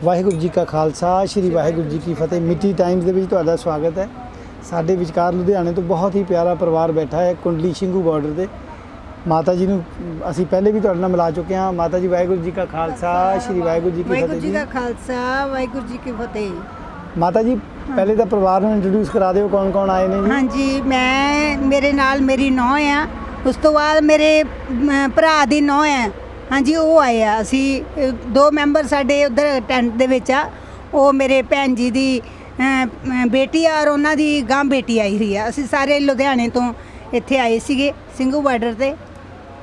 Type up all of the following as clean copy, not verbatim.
ਵਾਹਿਗੁਰੂ ਜੀ ਕਾ ਖਾਲਸਾ ਸ਼੍ਰੀ ਵਾਹਿਗੁਰੂ ਜੀ ਕੀ ਫਤਿਹ। ਮਿੱਟੀ ਟਾਈਮਸ ਦੇ ਵਿੱਚ ਤੁਹਾਡਾ ਸਵਾਗਤ ਹੈ। ਸਾਡੇ ਵਿਚਕਾਰ ਲੁਧਿਆਣੇ ਤੋਂ ਬਹੁਤ ਹੀ ਪਿਆਰਾ ਪਰਿਵਾਰ ਬੈਠਾ ਹੈ ਕੁੰਡਲੀ ਸਿੰਘੂ ਬਾਰਡਰ ਤੇ। ਮਾਤਾ ਜੀ ਨੂੰ ਅਸੀਂ ਪਹਿਲੇ ਵੀ ਤੁਹਾਡੇ ਨਾਲ ਮਿਲਾ ਚੁੱਕੇ ਹਾਂ। ਮਾਤਾ ਜੀ ਵਾਹਿਗੁਰੂ ਜੀ ਕਾ ਖਾਲਸਾ ਸ਼੍ਰੀ ਵਾਹਿਗੁਰੂ ਜੀ ਕੀ ਫਤਿਹ। ਵਾਹਿਗੁਰੂ ਜੀ ਕਾ ਖਾਲਸਾ ਵਾਹਿਗੁਰੂ ਜੀ ਕੀ ਫਤਿਹ। ਮਾਤਾ ਜੀ ਪਹਿਲੇ ਤਾਂ ਪਰਿਵਾਰ ਨੂੰ ਇੰਟਰੋਡਿਊਸ ਕਰਾ ਦਿਓ, ਕੌਣ ਕੌਣ ਆਏ ਨੇ ਜੀ? ਹਾਂਜੀ, ਮੈਂ ਮੇਰੇ ਨਾਲ ਮੇਰੀ ਨੂੰਹ ਆ, ਉਸ ਤੋਂ ਬਾਅਦ ਮੇਰੇ ਭਰਾ ਦੀ ਨੂੰਹ ਹੈ। ਹਾਂਜੀ, ਉਹ ਆਏ ਆ। ਅਸੀਂ 2 ਮੈਂਬਰ ਸਾਡੇ ਉਧਰ ਟੈਂਟ ਦੇ ਵਿੱਚ ਆ। ਉਹ ਮੇਰੇ ਭੈਣ ਜੀ ਦੀ ਬੇਟੀ ਆ ਔਰ ਉਹਨਾਂ ਦੀ ਗਾਂ ਬੇਟੀ ਆਈ ਹੋਈ ਆ। ਅਸੀਂ ਸਾਰੇ ਲੁਧਿਆਣੇ ਤੋਂ ਇੱਥੇ ਆਏ ਸੀਗੇ ਸਿੰਘੂ ਬਾਰਡਰ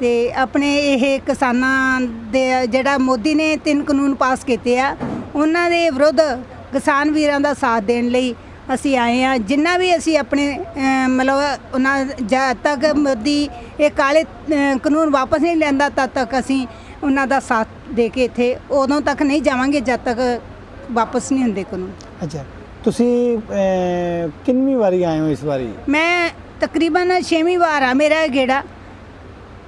ਤੇ ਆਪਣੇ ਇਹ ਕਿਸਾਨਾਂ ਦੇ ਜਿਹੜਾ ਮੋਦੀ ਨੇ 3 ਕਾਨੂੰਨ ਪਾਸ ਕੀਤੇ ਆ, ਉਹਨਾਂ ਦੇ ਵਿਰੁੱਧ ਕਿਸਾਨ ਵੀਰਾਂ ਦਾ ਸਾਥ ਦੇਣ ਲਈ ਅਸੀਂ ਆਏ ਆ। ਜਿੰਨਾ ਵੀ ਅਸੀਂ ਆਪਣੇ ਮਤਲਬ ਉਹਨਾਂ ਜਦ ਤੱਕ ਮੋਦੀ ਇਹ ਕਾਲੇ ਕਾਨੂੰਨ ਵਾਪਸ ਨਹੀਂ ਲੈਂਦਾ ਤਦ ਤੱਕ ਅਸੀਂ ਉਹਨਾਂ ਦਾ ਸਾਥ ਦੇ ਕੇ ਇੱਥੇ ਉਦੋਂ ਤੱਕ ਨਹੀਂ ਜਾਵਾਂਗੇ ਜਦ ਤੱਕ ਵਾਪਸ ਨਹੀਂ ਹੁੰਦੇ ਕਾਨੂੰਨ। ਅੱਛਾ, ਤੁਸੀਂ ਕਿੰਨੀ ਵਾਰੀ ਆਏ ਹੋ ਇਸ ਵਾਰੀ? ਮੈਂ ਤਕਰੀਬਨ 6ਵੀਂ ਵਾਰ ਆ ਮੇਰਾ ਗੇੜਾ,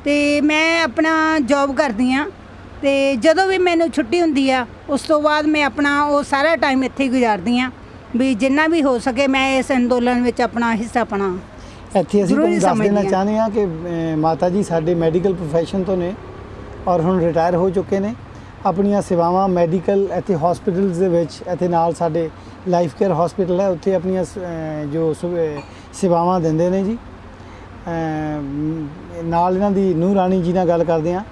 ਤੇ ਮੈਂ ਆਪਣਾ ਜੌਬ ਕਰਦੀ ਆ, ਤੇ ਜਦੋਂ ਵੀ ਮੈਨੂੰ ਛੁੱਟੀ ਹੁੰਦੀ ਆ ਉਸ ਤੋਂ ਬਾਅਦ ਮੈਂ ਆਪਣਾ ਉਹ ਸਾਰਾ ਟਾਈਮ ਇੱਥੇ ਹੀ ਗੁਜ਼ਾਰਦੀ ਆ ਵੀ ਜਿੰਨਾ ਵੀ ਹੋ ਸਕੇ ਮੈਂ ਇਸ ਅੰਦੋਲਨ ਵਿੱਚ ਆਪਣਾ ਹਿੱਸਾ ਪਾਉਣਾ। ਇੱਥੇ ਅਸੀਂ ਤੁਹਾਨੂੰ ਦੱਸ ਦੇਣਾ ਚਾਹੁੰਦੇ ਹਾਂ ਕਿ ਮਾਤਾ ਜੀ ਸਾਡੇ ਮੈਡੀਕਲ ਪ੍ਰੋਫੈਸ਼ਨ ਤੋਂ ਨੇ ਔਰ ਹੁਣ ਰਿਟਾਇਰ ਹੋ ਚੁੱਕੇ ਨੇ। ਆਪਣੀਆਂ ਸੇਵਾਵਾਂ ਮੈਡੀਕਲ ਇੱਥੇ ਹਸਪੀਟਲਸ ਦੇ ਵਿੱਚ, ਇੱਥੇ ਨਾਲ ਸਾਡੇ ਲਾਈਫ ਕੇਅਰ ਹਸਪੀਟਲ ਹੈ, ਉੱਥੇ ਆਪਣੀਆਂ ਜੋ ਸੇਵਾਵਾਂ ਦਿੰਦੇ ਨੇ ਜੀ। ਨਾਲ ਇਹਨਾਂ ਦੀ ਨੂੰਹ ਰਾਣੀ ਜੀ ਨਾਲ ਗੱਲ ਕਰਦੇ ਹਾਂ।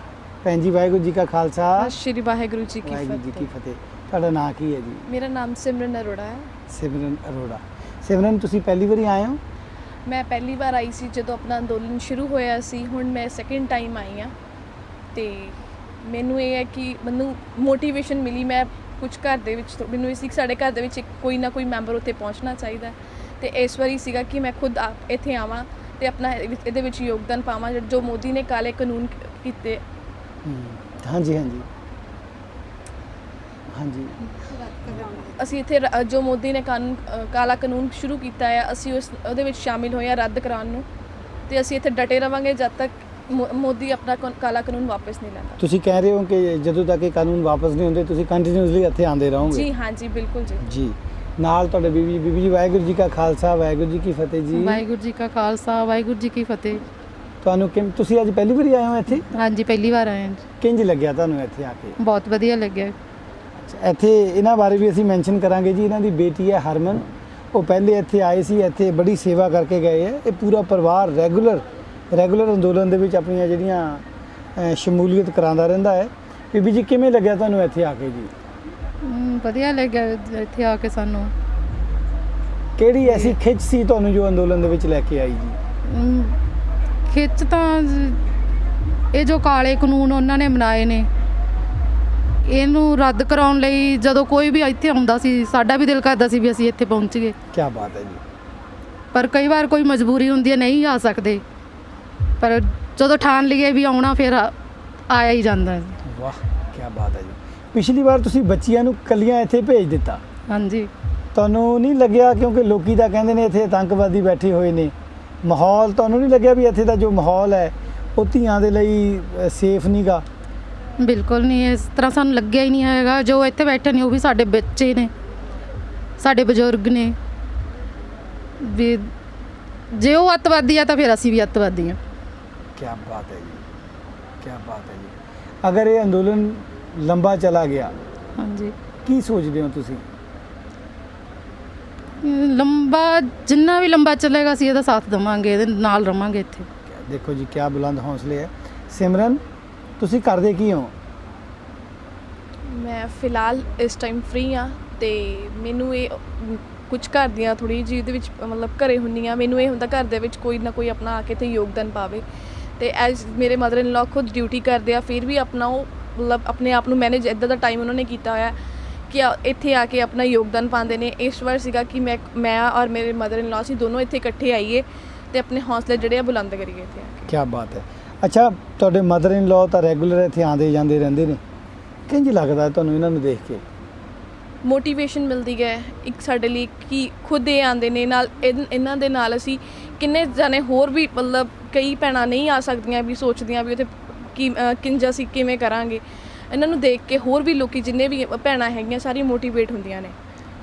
ਭੈਣ ਜੀ ਵਾਹਿਗੁਰੂ ਜੀ ਕਾ ਖਾਲਸਾ ਸ਼੍ਰੀ ਵਾਹਿਗੁਰੂ ਜੀ ਕੀ ਵਾਹਿਗੁਰੂ ਜੀ ਕੀ ਫਤਿਹ। ਤੁਹਾਡਾ ਨਾਂ ਕੀ ਹੈ ਜੀ? ਮੇਰਾ ਨਾਮ ਸਿਮਰਨ ਅਰੋੜਾ ਹੈ। ਸਿਮਰਨ ਅਰੋੜਾ। ਸਿਮਰਨ, ਤੁਸੀਂ ਪਹਿਲੀ ਵਾਰੀ ਆਏ ਹੋ? ਮੈਂ ਪਹਿਲੀ ਵਾਰ ਆਈ ਸੀ ਜਦੋਂ ਆਪਣਾ ਅੰਦੋਲਨ ਸ਼ੁਰੂ ਹੋਇਆ ਸੀ। ਹੁਣ ਮੈਂ ਸੈਕਿੰਡ ਟਾਈਮ ਆਈ ਹਾਂ, ਤੇ ਮੈਨੂੰ ਇਹ ਹੈ ਕਿ ਮੈਨੂੰ ਮੋਟੀਵੇਸ਼ਨ ਮਿਲੀ। ਮੈਂ ਕੁਝ ਘਰ ਦੇ ਵਿੱਚ ਮੈਨੂੰ ਇਹ ਸੀ ਕਿ ਸਾਡੇ ਘਰ ਦੇ ਵਿੱਚ ਕੋਈ ਨਾ ਕੋਈ ਮੈਂਬਰ ਉੱਥੇ ਪਹੁੰਚਣਾ ਚਾਹੀਦਾ, ਤੇ ਇਸ ਵਾਰੀ ਸੀਗਾ ਕਿ ਮੈਂ ਖੁਦ ਇੱਥੇ ਆਵਾਂ ਤੇ ਆਪਣਾ ਇਹਦੇ ਵਿੱਚ ਯੋਗਦਾਨ ਪਾਵਾਂ ਜੋ ਮੋਦੀ ਨੇ ਕਾਲੇ ਕਾਨੂੰਨ ਕੀਤੇ। ਹਾਂਜੀ ਹਾਂਜੀ ਹਾਂਜੀ। ਅਸੀਂ ਇੱਥੇ ਜੋ ਮੋਦੀ ਨੇ ਕਾਲਾ ਕਾਨੂੰਨ ਸ਼ੁਰੂ ਕੀਤਾ ਹੈ, ਅਸੀਂ ਉਹਦੇ ਵਿੱਚ ਸ਼ਾਮਿਲ ਹੋਏ ਹਾਂ ਰੱਦ ਕਰਾਉਣ ਨੂੰ, ਤੇ ਅਸੀਂ ਇੱਥੇ ਡਟੇ ਰਵਾਂਗੇ ਜਦ ਤੱਕ ਮੋਦੀ ਆਪਣਾ ਕਾਲਾ ਕਾਨੂੰਨ ਵਾਪਸ ਨਹੀਂ ਲੈਂਦਾ। ਤੁਸੀਂ ਕਹਿ ਰਹੇ ਹੋ ਕਿ ਜਦੋਂ ਤੱਕ ਇਹ ਕਾਨੂੰਨ ਵਾਪਸ ਨਹੀਂ ਹੁੰਦੇ ਤੁਸੀਂ ਕੰਟੀਨਿਊਸਲੀ ਇੱਥੇ ਆਉਂਦੇ ਰਹੋਗੇ? ਜੀ ਹਾਂਜੀ, ਬਿਲਕੁਲ ਜੀ। ਜੀ, ਨਾਲ ਤੁਹਾਡੇ ਬੀਬੀ ਜੀ ਵਾਹਿਗੁਰੂ ਜੀ ਕਾ ਖਾਲਸਾ ਵਾਹਿਗੁਰੂ ਜੀ ਕੀ ਫਤਿਹ ਜੀ। ਵਾਹਿਗੁਰੂ ਜੀ ਕਾ ਖਾਲਸਾ ਵਾਹਿਗੁਰੂ ਜੀ ਕੀ ਫਤਿਹ। ਤੁਹਾਨੂੰ ਤੁਸੀਂ ਅੱਜ ਪਹਿਲੀ ਵਾਰੀ ਆਏ ਹੋ ਇੱਥੇ? ਹਾਂਜੀ, ਪਹਿਲੀ ਵਾਰ ਆਏ ਹਾਂ। ਕਿੰਝ ਲੱਗਿਆ ਤੁਹਾਨੂੰ ਇੱਥੇ ਆ ਕੇ? ਬਹੁਤ ਵਧੀਆ ਲੱਗਿਆ। ਇੱਥੇ ਇਹਨਾਂ ਬਾਰੇ ਵੀ ਅਸੀਂ ਮੈਂਸ਼ਨ ਕਰਾਂਗੇ ਜੀ। ਇਹਨਾਂ ਦੀ ਬੇਟੀ ਹੈ ਹਰਮਨ, ਉਹ ਪਹਿਲੇ ਇੱਥੇ ਆਏ ਸੀ, ਇੱਥੇ ਬੜੀ ਸੇਵਾ ਕਰਕੇ ਗਏ ਹੈ। ਇਹ ਪੂਰਾ ਪਰਿਵਾਰ ਰੈਗੂਲਰ ਅੰਦੋਲਨ ਦੇ ਵਿੱਚ ਆਪਣੀਆਂ ਜਿਹੜੀਆਂ ਸ਼ਮੂਲੀਅਤ ਕਰਾਉਂਦਾ ਰਹਿੰਦਾ ਹੈ। ਬੀਬੀ ਜੀ, ਕਿਵੇਂ ਲੱਗਿਆ ਤੁਹਾਨੂੰ ਇੱਥੇ ਆ ਕੇ ਜੀ? ਵਧੀਆ ਲੱਗਿਆ ਇੱਥੇ ਆ ਕੇ ਸਾਨੂੰ। ਕਿਹੜੀ ਐਸੀ ਖਿੱਚ ਸੀ ਤੁਹਾਨੂੰ ਜੋ ਅੰਦੋਲਨ ਦੇ ਵਿੱਚ ਲੈ ਕੇ ਆਈ ਜੀ? ਖਿੱਚ ਤਾਂ ਇਹ ਜੋ ਕਾਲੇ ਕਾਨੂੰਨ ਉਹਨਾਂ ਨੇ ਬਣਾਏ ਨੇ, ਇਹਨੂੰ ਰੱਦ ਕਰਾਉਣ ਲਈ ਜਦੋਂ ਕੋਈ ਵੀ ਇੱਥੇ ਆਉਂਦਾ ਸੀ ਸਾਡਾ ਵੀ ਦਿਲ ਕਰਦਾ ਸੀ ਵੀ ਅਸੀਂ ਇੱਥੇ ਪਹੁੰਚ ਗਏ। ਕੀ ਬਾਤ ਹੈ ਜੀ। ਪਰ ਕਈ ਵਾਰ ਕੋਈ ਮਜਬੂਰੀ ਹੁੰਦੀ ਹੈ, ਨਹੀਂ ਆ ਸਕਦੇ, ਪਰ ਜਦੋਂ ਠਾਣ ਲਈਏ ਵੀ ਆਉਣਾ ਫਿਰ ਆਇਆ ਹੀ ਜਾਂਦਾ। ਵਾਹ, ਕੀ ਬਾਤ ਹੈ ਜੀ। ਪਿਛਲੀ ਵਾਰ ਤੁਸੀਂ ਬੱਚੀਆਂ ਨੂੰ ਇਕੱਲੀਆਂ ਇੱਥੇ ਭੇਜ ਦਿੱਤਾ। ਹਾਂਜੀ। ਤੁਹਾਨੂੰ ਨਹੀਂ ਲੱਗਿਆ, ਕਿਉਂਕਿ ਲੋਕੀ ਤਾਂ ਕਹਿੰਦੇ ਨੇ ਇੱਥੇ ਆਤੰਕਵਾਦੀ ਬੈਠੇ ਹੋਏ ਨੇ, ਮਾਹੌਲ ਤੁਹਾਨੂੰ ਨਹੀਂ ਲੱਗਿਆ ਵੀ ਇੱਥੇ ਦਾ ਜੋ ਮਾਹੌਲ ਹੈ ਉਹ ਧੀਆਂ ਦੇ ਲਈ ਸੇਫ ਨਹੀਂ ਗਾ? ਬਿਲਕੁਲ ਨਹੀਂ, ਇਸ ਤਰ੍ਹਾਂ ਸਾਨੂੰ ਲੱਗਿਆ ਹੀ ਨਹੀਂ ਹੈਗਾ। ਜੋ ਇੱਥੇ ਬੈਠੇ ਨੇ ਉਹ ਵੀ ਸਾਡੇ ਬੱਚੇ ਨੇ, ਸਾਡੇ ਬਜ਼ੁਰਗ ਨੇ, ਵੀ ਜੇ ਉਹ ਅੱਤਵਾਦੀ ਆ ਤਾਂ ਫਿਰ ਅਸੀਂ ਵੀ ਅੱਤਵਾਦੀ ਹਾਂ। ਕੀ ਬਾਤ ਹੈ ਜੀ, ਕੀ ਬਾਤ ਹੈ ਜੀ। ਅਗਰ ਇਹ ਅੰਦੋਲਨ ਲੰਬਾ ਚਲਾ ਗਿਆ, ਹਾਂਜੀ, ਕੀ ਸੋਚਦੇ ਹੋ ਤੁਸੀਂ? ਲੰਬਾ ਜਿੰਨਾ ਵੀ ਲੰਬਾ ਚੱਲੇਗਾ ਅਸੀਂ ਇਹਦਾ ਸਾਥ ਦੇਵਾਂਗੇ, ਇਹਦੇ ਨਾਲ ਰਵਾਂਗੇ ਇੱਥੇ। ਦੇਖੋ ਜੀ, ਕੀ ਬੁਲੰਦ ਹੌਸਲੇ ਹੈ। ਸਿਮਰਨ, ਤੁਸੀਂ ਕਰਦੇ ਕੀ ਹੋ? ਮੈਂ ਫਿਲਹਾਲ ਇਸ ਟਾਈਮ ਫ੍ਰੀ ਹਾਂ, ਤੇ ਮੈਨੂੰ ਇਹ ਕੁਝ ਘਰ ਦੀਆਂ ਥੋੜ੍ਹੀ ਜਿਹੀ ਇਹਦੇ ਵਿੱਚ ਮਤਲਬ ਘਰੇ ਹੁੰਦੀ ਹਾਂ, ਮੈਨੂੰ ਇਹ ਹੁੰਦਾ ਘਰ ਦੇ ਵਿੱਚ ਕੋਈ ਨਾ ਕੋਈ ਆਪਣਾ ਆ ਕੇ ਇੱਥੇ ਯੋਗਦਾਨ ਪਾਵੇ। ਤੇ ਐਜ਼ ਮੇਰੇ ਮਦਰ ਇਨ ਲਾ ਖੁਦ ਡਿਊਟੀ ਕਰਦੇ ਆ, ਫਿਰ ਵੀ ਆਪਣਾ ਉਹ ਮਤਲਬ ਆਪਣੇ ਆਪ ਨੂੰ ਮੈਨੇਜ ਇੱਦਾਂ ਦਾ ਟਾਈਮ ਉਹਨਾਂ ਨੇ ਕੀਤਾ ਹੋਇਆ ਕਿ ਇੱਥੇ ਆ ਕੇ ਆਪਣਾ ਯੋਗਦਾਨ ਪਾਉਂਦੇ ਨੇ। ਇਸ ਵਾਰ ਸੀਗਾ ਕਿ ਮੈਂ ਔਰ ਮੇਰੇ ਮਦਰ ਇਨ ਲਾ ਅਸੀਂ ਦੋਨੋਂ ਇੱਥੇ ਇਕੱਠੇ ਆਈਏ ਤੇ ਆਪਣੇ ਹੌਸਲੇ ਜਿਹੜੇ ਆ ਬੁਲੰਦ ਕਰੀਏ ਇੱਥੇ ਆ ਕੇ। ਕੀ ਬਾਤ ਹੈ। ਅੱਛਾ, ਤੁਹਾਡੇ ਮਦਰ ਇਨ ਲਾ ਤਾਂ ਰੈਗੂਲਰ ਇੱਥੇ ਆਉਂਦੇ ਜਾਂਦੇ ਰਹਿੰਦੇ ਨੇ, ਕਿੰਝ ਲੱਗਦਾ ਤੁਹਾਨੂੰ ਇਹਨਾਂ ਨੂੰ ਦੇਖ ਕੇ? ਮੋਟੀਵੇਸ਼ਨ ਮਿਲਦੀ ਹੈ ਇੱਕ ਸਾਡੇ ਲਈ ਕਿ ਖੁਦ ਇਹ ਆਉਂਦੇ ਨੇ, ਨਾਲ ਇਹਨਾਂ ਦੇ ਨਾਲ ਅਸੀਂ ਕਿੰਨੇ ਜਾਣੇ ਹੋਰ ਵੀ ਮਤਲਬ ਕਈ ਭੈਣਾਂ ਨਹੀਂ ਆ ਸਕਦੀਆਂ ਵੀ ਸੋਚਦੀਆਂ ਵੀ ਉੱਥੇ ਕਿ ਕਿੰਝ ਅਸੀਂ ਕਿਵੇਂ ਕਰਾਂਗੇ, ਇਹਨਾਂ ਨੂੰ ਦੇਖ ਕੇ ਹੋਰ ਵੀ ਲੋਕੀ ਜਿੰਨੇ ਵੀ ਭੈਣਾਂ ਹੈਗੀਆਂ ਸਾਰੀਆਂ ਮੋਟੀਵੇਟ ਹੁੰਦੀਆਂ ਨੇ।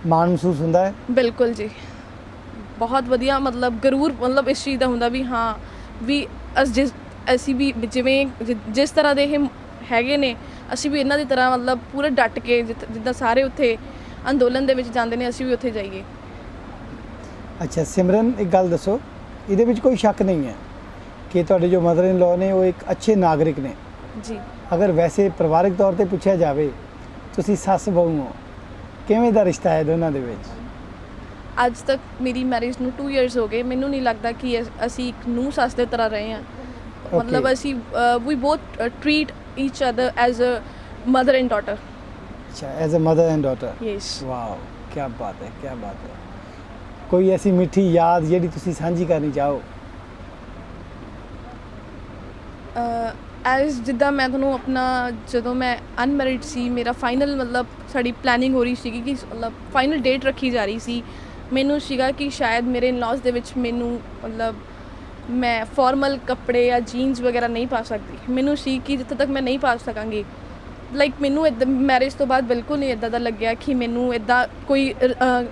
ਮਾਣ ਮਹਿਸੂਸ ਹੁੰਦਾ ਹੈ? ਬਿਲਕੁਲ ਜੀ, ਬਹੁਤ ਵਧੀਆ, ਮਤਲਬ ਗਰੂਰ ਮਤਲਬ ਇਸ ਚੀਜ਼ ਦਾ ਹੁੰਦਾ ਵੀ ਹਾਂ ਵੀ ਅਸੀਂ ਵੀ ਜਿਵੇਂ ਜਿਸ ਤਰ੍ਹਾਂ ਦੇ ਇਹ ਹੈਗੇ ਨੇ ਅਸੀਂ ਵੀ ਇਹਨਾਂ ਦੀ ਤਰ੍ਹਾਂ ਮਤਲਬ ਪੂਰੇ ਡਟ ਕੇ ਜਿੱਦਾਂ ਸਾਰੇ ਉੱਥੇ ਅੰਦੋਲਨ ਦੇ ਵਿੱਚ ਜਾਂਦੇ ਨੇ ਅਸੀਂ ਵੀ ਉੱਥੇ ਜਾਈਏ। ਅੱਛਾ ਸਿਮਰਨ, ਇੱਕ ਗੱਲ ਦੱਸੋ, ਇਹਦੇ ਵਿੱਚ ਕੋਈ ਸ਼ੱਕ ਨਹੀਂ ਹੈ ਕਿ ਤੁਹਾਡੇ ਜੋ ਮਦਰ ਇਨ ਲਾਅ ਨੇ ਉਹ ਇੱਕ ਅੱਛੇ ਨਾਗਰਿਕ ਨੇ ਜੀ। ਅਗਰ ਵੈਸੇ ਪਰਿਵਾਰਕ ਤੌਰ ਤੇ ਪੁੱਛਿਆ ਜਾਵੇ, ਤੁਸੀਂ ਸੱਸ ਬਹੂ ਹੋ, ਕਿਵੇਂ ਦਾ ਰਿਸ਼ਤਾ ਹੈ ਦੋਨਾਂ ਦੇ ਵਿੱਚ? ਅੱਜ ਤੱਕ ਮੇਰੀ ਮੈਰਿਜ ਨੂੰ 2 ਇਅਰਸ ਹੋ ਗਏ, ਮੈਨੂੰ ਨਹੀਂ ਲੱਗਦਾ ਕਿ ਅਸੀਂ ਇੱਕ ਨੂੰਹ ਸੱਸ ਦੇ ਤਰ੍ਹਾਂ ਰਹੇ ਹਾਂ। ਮਤਲਬ ਅਸੀਂ ਵੀ both treat each other as a mother and daughter. ਅੱਛਾ, as a mother and daughter. Yes. Wow, ਕੀ ਬਾਤ ਹੈ, ਕੀ ਬਾਤ ਹੈ। ਕੋਈ ਐਸੀ ਮਿੱਠੀ ਯਾਦ ਜਿਹੜੀ ਤੁਸੀਂ ਸਾਂਝੀ ਕਰਨੀ ਚਾਹੋ? ਐਜ਼ ਜਿੱਦਾਂ ਮੈਂ ਤੁਹਾਨੂੰ ਆਪਣਾ ਜਦੋਂ ਮੈਂ ਅਨਮੈਰਿਡ ਸੀ, ਮੇਰਾ ਫਾਈਨਲ ਮਤਲਬ ਸਾਡੀ ਪਲੈਨਿੰਗ ਹੋ ਰਹੀ ਸੀਗੀ ਕਿ ਮਤਲਬ ਫਾਈਨਲ ਡੇਟ ਰੱਖੀ ਜਾ ਰਹੀ ਸੀ, ਮੈਨੂੰ ਸੀਗਾ ਕਿ ਸ਼ਾਇਦ ਮੇਰੇ ਇਨ-ਲॉज ਦੇ ਵਿੱਚ ਮੈਨੂੰ ਮਤਲਬ ਮੈਂ ਫਾਰਮਲ ਕੱਪੜੇ ਜਾਂ ਜੀਨਸ ਵਗੈਰਾ ਨਹੀਂ ਪਾ ਸਕਦੀ। ਮੈਨੂੰ ਸੀ ਕਿ ਜਿੱਥੇ ਤੱਕ ਮੈਂ ਨਹੀਂ ਪਾ ਸਕਾਂਗੀ, ਲਾਈਕ ਮੈਨੂੰ ਇੱਦਾਂ ਮੈਰਿਜ ਤੋਂ ਬਾਅਦ ਬਿਲਕੁਲ ਨਹੀਂ ਇੱਦਾਂ ਦਾ ਲੱਗਿਆ ਕਿ ਮੈਨੂੰ ਇੱਦਾਂ ਕੋਈ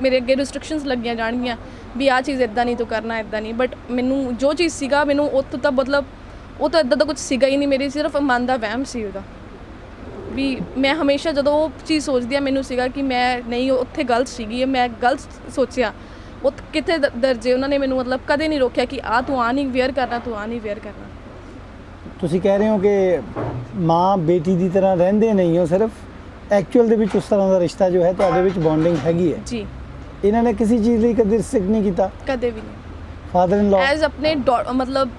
ਮੇਰੇ ਅੱਗੇ ਰਿਸਟ੍ਰਿਕਸ਼ਨਸ ਲੱਗੀਆਂ ਜਾਣਗੀਆਂ ਵੀ ਆਹ ਚੀਜ਼ ਇੱਦਾਂ ਨਹੀਂ ਤੂੰ ਕਰਨਾ, ਇੱਦਾਂ ਨਹੀਂ। ਬਟ ਮੈਨੂੰ ਜੋ ਚੀਜ਼ ਸੀਗਾ ਮੈਨੂੰ ਉੱਥੋਂ ਤਾਂ ਮਤਲਬ ਉਹ ਤਾਂ ਇੱਦਾਂ ਦਾ ਕੁਝ ਸੀਗਾ ਹੀ ਨਹੀਂ, ਮੇਰੀ ਸਿਰਫ ਮਨ ਦਾ ਵਹਿਮ ਸੀ ਉਹਦਾ ਵੀ ਮੈਂ ਹਮੇਸ਼ਾ ਜਦੋਂ ਉਹ ਚੀਜ਼ ਸੋਚਦੀ ਹਾਂ ਮੈਨੂੰ ਸੀਗਾ ਕਿ ਮੈਂ ਨਹੀਂ ਉੱਥੇ ਗਲਤ ਸੀਗੀ, ਮੈਂ ਗਲਤ ਸੋਚਿਆ। ਉਹ ਕਿਤੇ ਦਰਜੇ ਉਹਨਾਂ ਨੇ ਮੈਨੂੰ ਮਤਲਬ ਕਦੇ ਨਹੀਂ ਰੋਕਿਆ ਕਿ ਆਹ ਤੂੰ ਆਹ ਨਹੀਂ ਵੇਅਰ ਕਰਨਾ, ਤੂੰ ਆਹ ਨਹੀਂ ਵੇਅਰ ਕਰਨਾ। ਤੁਸੀਂ ਕਹਿ ਰਹੇ ਹੋ ਕਿ ਮਾਂ ਬੇਟੀ ਦੀ ਤਰ੍ਹਾਂ ਰਹਿੰਦੇ ਨਹੀਂ ਹੋ, ਸਿਰਫ ਐਕਚੁਅਲ ਦੇ ਵਿੱਚ ਉਸ ਤਰ੍ਹਾਂ ਦਾ ਰਿਸ਼ਤਾ ਜੋ ਹੈ ਤੁਹਾਡੇ ਵਿੱਚ ਬੌਂਡਿੰਗ ਹੈਗੀ ਹੈ ਜੀ। ਇਹਨਾਂ ਨੇ ਕਿਸੇ ਚੀਜ਼ ਲਈ ਕਦੇ ਰਿਸਟ੍ਰਿਕਟ ਨਹੀਂ ਕੀਤਾ? ਕਦੇ ਵੀ ਨਹੀਂ। ਫਾਦਰ ਇਨ ਲਾਅ ਐਜ਼ ਆਪਣੇ ਮਤਲਬ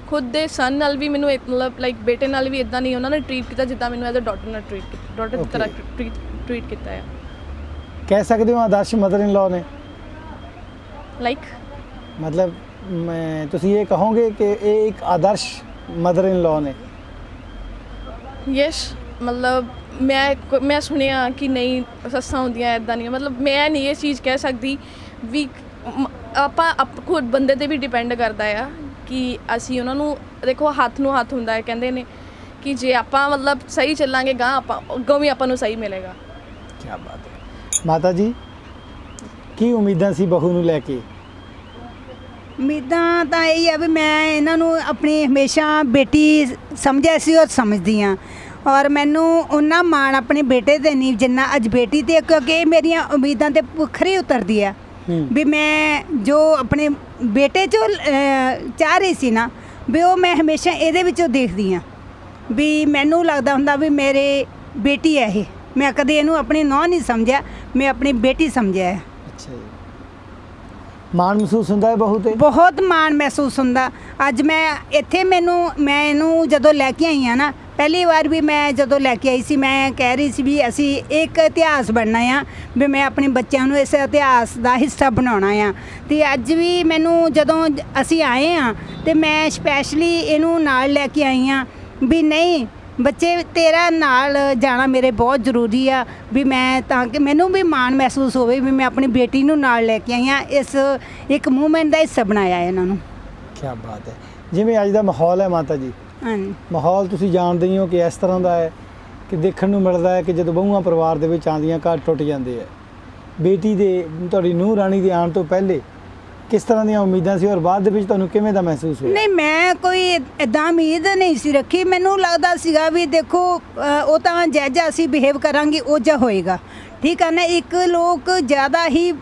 ਖੁਦ ਦੇ ਸਨ ਨਾਲ ਵੀ ਮੈਨੂੰ ਮਤਲਬ ਲਾਈਕ ਬੇਟੇ ਨਾਲ ਵੀ ਇਦਾਂ ਨਹੀਂ ਉਹਨਾਂ ਨੇ ਟਰੀਟ ਕੀਤਾ ਜਿੱਦਾਂ ਮੈਨੂੰ ਐਜ਼ ਅ ਡਾਟਰ ਨਾਲ ਟਰੀਟ ਕੀਤਾ, ਡਾਟਰ ਦੀ ਤਰ੍ਹਾਂ ਟਰੀਟ ਕੀਤਾ ਹੈ। ਕਹਿ ਸਕਦੇ ਹੋ ਆਦਰਸ਼ ਮਦਰ ਇਨ ਲਾਅ ਨੇ? ਲਾਈਕ ਮਤਲਬ ਤੁਸੀਂ ਇਹ ਕਹੋਗੇ ਕਿ ਇਹ ਇੱਕ ਆਦਰਸ਼ ਮਦਰ ਇਨ ਲਾਅ ਨੇ? ਯੈਸ, ਮਤਲਬ ਮੈਂ ਸੁਣਿਆ ਕਿ ਨਹੀਂ ਸੱਸਾਂ ਹੁੰਦੀਆਂ ਇੱਦਾਂ ਨਹੀਂ, ਮਤਲਬ ਮੈਂ ਨਹੀਂ ਇਹ ਚੀਜ਼ ਕਹਿ ਸਕਦੀ ਵੀ ਆਪਾਂ ਖੁਦ ਬੰਦੇ 'ਤੇ ਵੀ ਡਿਪੈਂਡ ਕਰਦਾ ਆ ਕਿ ਅਸੀਂ ਉਹਨਾਂ ਨੂੰ ਦੇਖੋ ਹੱਥ ਨੂੰ ਹੱਥ ਹੁੰਦਾ ਹੈ, ਕਹਿੰਦੇ ਨੇ ਕਿ ਜੇ ਆਪਾਂ ਮਤਲਬ ਸਹੀ ਚੱਲਾਂਗੇ ਗਾਂ ਆਪਾਂ ਅੱਗੋਂ ਵੀ ਆਪਾਂ ਨੂੰ ਸਹੀ ਮਿਲੇਗਾ। ਕੀ ਬਾਤ ਹੈ। ਮਾਤਾ ਜੀ, ਕੀ ਉਮੀਦਾਂ ਸੀ ਬਹੂ ਨੂੰ ਲੈ ਕੇ? ਉਮੀਦਾਂ ਤਾਂ ਇਹ ਆ ਵੀ ਮੈਂ ਇਹਨਾਂ ਨੂੰ ਆਪਣੀ ਹਮੇਸ਼ਾ ਬੇਟੀ ਸਮਝਿਆ ਸੀ ਔਰ ਸਮਝਦੀ ਹਾਂ, ਔਰ ਮੈਨੂੰ ਉਹਨਾਂ ਮਾਣ ਆਪਣੇ ਬੇਟੇ 'ਤੇ ਨਹੀਂ ਜਿੰਨਾ ਅੱਜ ਬੇਟੀ 'ਤੇ, ਕਿਉਂਕਿ ਇਹ ਮੇਰੀਆਂ ਉਮੀਦਾਂ 'ਤੇ ਵੱਖਰੀ ਉਤਰਦੀ ਆ ਵੀ ਮੈਂ ਜੋ ਆਪਣੇ ਬੇਟੇ 'ਚੋਂ ਚਾਹ ਰਹੀ ਸੀ ਨਾ ਵੀ ਉਹ ਮੈਂ ਹਮੇਸ਼ਾ ਇਹਦੇ ਵਿੱਚੋਂ ਦੇਖਦੀ ਹਾਂ ਵੀ ਮੈਨੂੰ ਲੱਗਦਾ ਹੁੰਦਾ ਵੀ ਮੇਰੇ ਬੇਟੀ ਹੈ ਇਹ, ਮੈਂ ਕਦੇ ਇਹਨੂੰ ਆਪਣੀ ਨੂੰਹ ਨਹੀਂ ਸਮਝਿਆ, ਮੈਂ ਆਪਣੀ ਬੇਟੀ ਸਮਝਿਆ ਹੈ। ਅੱਛਾ ਜੀ। ਮਾਣ ਮਹਿਸੂਸ ਹੁੰਦਾ ਹੈ ਬਹੂ 'ਤੇ? ਬਹੁਤ ਮਾਣ ਮਹਿਸੂਸ ਹੁੰਦਾ। ਅੱਜ ਮੈਂ ਇੱਥੇ ਮੈਂ ਇਹਨੂੰ ਜਦੋਂ ਲੈ ਕੇ ਆਈ ਹਾਂ ਨਾ, ਪਹਿਲੀ ਵਾਰ ਵੀ ਮੈਂ ਜਦੋਂ ਲੈ ਕੇ ਆਈ ਸੀ ਮੈਂ ਕਹਿ ਰਹੀ ਸੀ ਵੀ ਅਸੀਂ ਇੱਕ ਇਤਿਹਾਸ ਬਣਨਾ ਆ, ਵੀ ਮੈਂ ਆਪਣੇ ਬੱਚਿਆਂ ਨੂੰ ਇਸ ਇਤਿਹਾਸ ਦਾ ਹਿੱਸਾ ਬਣਾਉਣਾ ਆ। ਅਤੇ ਅੱਜ ਵੀ ਮੈਨੂੰ ਜਦੋਂ ਅਸੀਂ ਆਏ ਹਾਂ ਅਤੇ ਮੈਂ ਸਪੈਸ਼ਲੀ ਇਹਨੂੰ ਨਾਲ ਲੈ ਕੇ ਆਈ ਹਾਂ ਵੀ ਨਹੀਂ ਬੱਚੇ ਤੇਰਾ ਨਾਲ ਜਾਣਾ ਮੇਰੇ ਬਹੁਤ ਜ਼ਰੂਰੀ ਆ, ਵੀ ਮੈਂ ਤਾਂ ਕਿ ਮੈਨੂੰ ਵੀ ਮਾਣ ਮਹਿਸੂਸ ਹੋਵੇ ਵੀ ਮੈਂ ਆਪਣੀ ਬੇਟੀ ਨੂੰ ਨਾਲ ਲੈ ਕੇ ਆਈ ਹਾਂ, ਇਸ ਇੱਕ ਮੂਵਮੈਂਟ ਦਾ ਹਿੱਸਾ ਬਣਾਇਆ ਇਹਨਾਂ ਨੂੰ। ਕੀ ਬਾਤ ਹੈ। ਜਿਵੇਂ ਅੱਜ ਦਾ ਮਾਹੌਲ ਹੈ ਮਾਤਾ ਜੀ, ਹਾਂਜੀ, ਮਾਹੌਲ ਤੁਸੀਂ ਜਾਣਦੇ ਹੀ ਹੋ ਕਿ ਇਸ ਤਰ੍ਹਾਂ ਦਾ ਹੈ ਕਿ ਦੇਖਣ ਨੂੰ ਮਿਲਦਾ ਹੈ ਕਿ ਜਦੋਂ ਬਹੂਆਂ ਪਰਿਵਾਰ ਦੇ ਵਿੱਚ ਆਉਂਦੀਆਂ ਘਰ ਟੁੱਟ ਜਾਂਦੇ ਆ। ਬੇਟੀ ਦੇ ਤੁਹਾਡੀ ਨੂੰਹ ਰਾਣੀ ਦੇ ਆਉਣ ਤੋਂ ਪਹਿਲੇ ਕਿਸ ਤਰ੍ਹਾਂ ਦੀਆਂ ਉਮੀਦਾਂ ਸੀ ਔਰ ਬਾਅਦ ਦੇ ਵਿੱਚ ਤੁਹਾਨੂੰ ਕਿਵੇਂ ਦਾ ਮਹਿਸੂਸ ਹੋਇਆ? ਨਹੀਂ ਮੈਂ ਕੋਈ ਇੱਦਾਂ ਉਮੀਦ ਨਹੀਂ ਸੀ ਰੱਖੀ, ਮੈਨੂੰ ਲੱਗਦਾ ਸੀਗਾ ਵੀ ਦੇਖੋ ਉਹ ਤਾਂ ਜੈਜਾ ਅਸੀਂ ਬਿਹੇਵ ਕਰਾਂਗੇ ਉਹ ਜਿਹਾ ਹੋਏਗਾ, ਠੀਕ ਆ ਨਾ। ਇੱਕ ਲੋਕ ਜ਼ਿਆਦਾ ਹੀ